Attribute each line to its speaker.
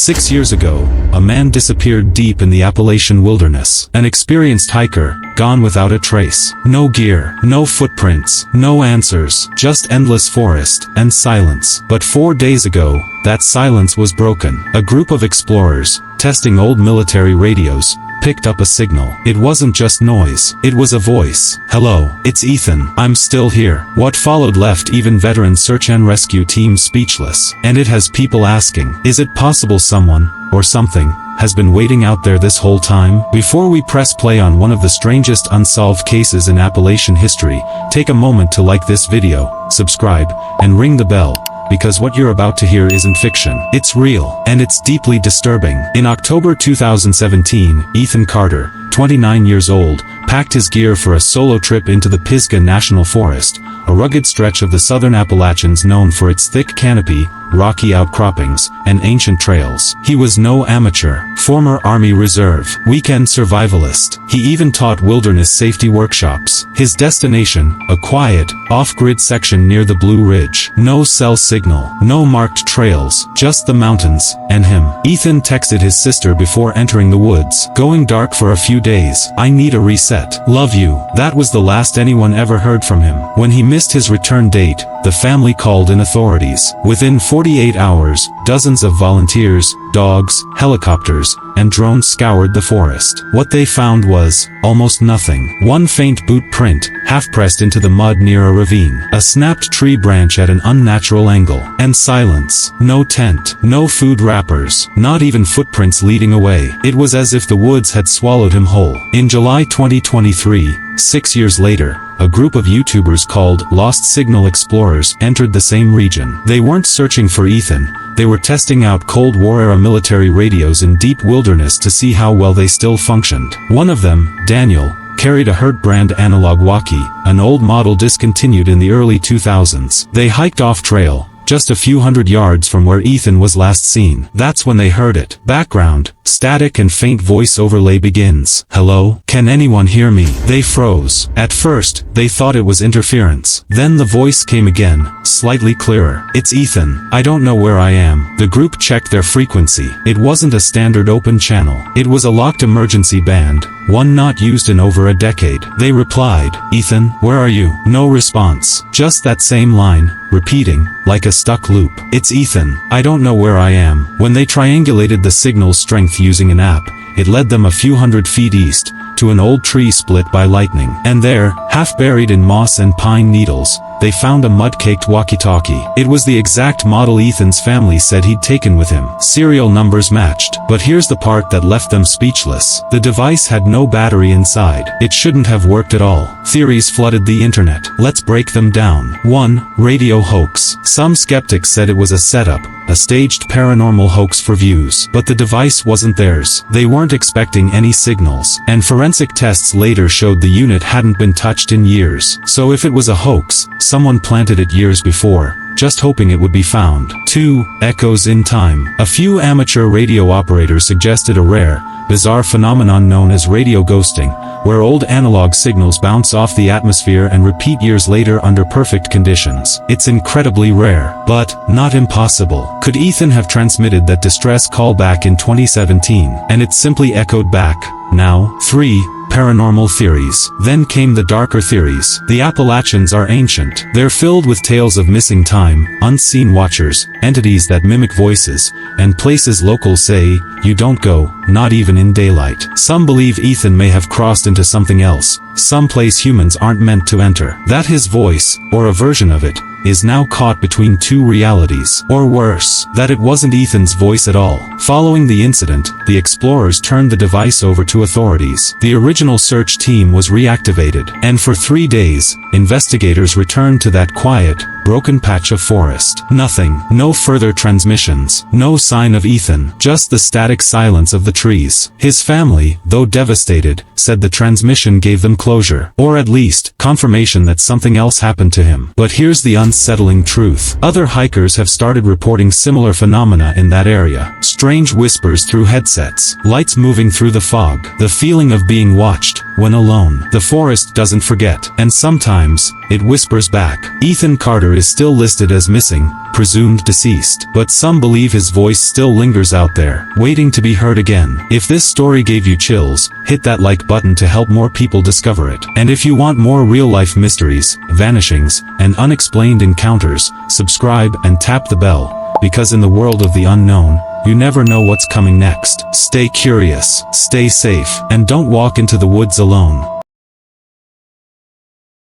Speaker 1: 6 years ago, a man disappeared deep in the Appalachian wilderness. An experienced hiker, gone without a trace. No gear, no footprints, no answers, just endless forest and silence. But 4 days ago, that silence was broken. A group of explorers, testing old military radios, picked up a signal. It wasn't just noise, it was a voice. "Hello, it's Ethan. I'm still here." What followed left even veteran search and rescue teams speechless. And it has people asking, is it possible someone, or something, has been waiting out there this whole time? Before we press play on one of the strangest unsolved cases in Appalachian history, take a moment to like this video, subscribe, and ring the bell, because what you're about to hear isn't fiction. It's real, and it's deeply disturbing. In October 2017, Ethan Carter, 29 years old, packed his gear for a solo trip into the Pisgah National Forest, a rugged stretch of the southern Appalachians known for its thick canopy, rocky outcroppings, and ancient trails. He was no amateur, former Army Reserve, weekend survivalist. He even taught wilderness safety workshops. His destination, a quiet, off-grid section near the Blue Ridge. No cell signal, no marked trails, just the mountains, and him. Ethan texted his sister before entering the woods. "Going dark for a few days. I need a reset. Love you." That was the last anyone ever heard from him. When he missed his return date, the family called in authorities. Within 48 hours, dozens of volunteers, dogs, helicopters, and drones scoured the forest. What they found was almost nothing. One faint boot print, half-pressed into the mud near a ravine. A snapped tree branch at an unnatural angle. And silence. No tent. No food wrappers. Not even footprints leading away. It was as if the woods had swallowed him whole. In July 2023, 6 years later, a group of YouTubers called Lost Signal Explorers entered the same region. They weren't searching for Ethan. They were testing out Cold War-era military radios in deep wilderness to see how well they still functioned. One of them, Daniel, carried a Hurt brand analog walkie, an old model discontinued in the early 2000s. They hiked off-trail, just a few hundred yards from where Ethan was last seen. That's when they heard it. Background, static and faint voice overlay begins. "Hello? Can anyone hear me?" They froze. At first, they thought it was interference. Then the voice came again, slightly clearer. "It's Ethan. I don't know where I am." The group checked their frequency. It wasn't a standard open channel. It was a locked emergency band, one not used in over a decade. They replied, "Ethan, where are you?" No response. Just that same line, repeating, like a stuck loop. "It's Ethan. I don't know where I am." When they triangulated the signal's strength using an app, it led them a few hundred feet east, to an old tree split by lightning. And there, half buried in moss and pine needles, they found a mud-caked walkie-talkie. It was the exact model Ethan's family said he'd taken with him. Serial numbers matched. But here's the part that left them speechless. The device had no battery inside. It shouldn't have worked at all. Theories flooded the internet. Let's break them down. 1. Radio hoax. Some skeptics said it was a setup, a staged paranormal hoax for views. But the device wasn't theirs. They weren't expecting any signals. And forensic tests later showed the unit hadn't been touched in years. So if it was a hoax, someone planted it years before, just hoping it would be found. 2. Echoes in time. A few amateur radio operators suggested a rare, bizarre phenomenon known as radio ghosting, where old analog signals bounce off the atmosphere and repeat years later under perfect conditions. It's incredibly rare, but not impossible. Could Ethan have transmitted that distress call back in 2017, and it simply echoed back now? 3. Paranormal theories. Then came the darker theories. The Appalachians are ancient. They're filled with tales of missing time, unseen watchers, entities that mimic voices, and places locals say, you don't go, not even in daylight. Some believe Ethan may have crossed into something else, some place humans aren't meant to enter. That his voice, or a version of it, is now caught between two realities. Or worse, that it wasn't Ethan's voice at all. Following the incident, the explorers turned the device over to authorities. The original search team was reactivated, and for 3 days, investigators returned to that quiet, broken patch of forest. Nothing. No further transmissions. No sign of Ethan. Just the static silence of the trees. His family, though devastated, said the transmission gave them closure. Or at least, confirmation that something else happened to him. But here's the unsettling truth. Other hikers have started reporting similar phenomena in that area. Strange whispers through headsets. Lights moving through the fog. The feeling of being watched, when alone. The forest doesn't forget. And sometimes, it whispers back. Ethan Carter is still listed as missing, presumed deceased. But some believe his voice still lingers out there, waiting to be heard again. If this story gave you chills, hit that like button to help more people discover it. And if you want more real-life mysteries, vanishings, and unexplained encounters, subscribe and tap the bell, because in the world of the unknown, you never know what's coming next. Stay curious, stay safe, and don't walk into the woods alone.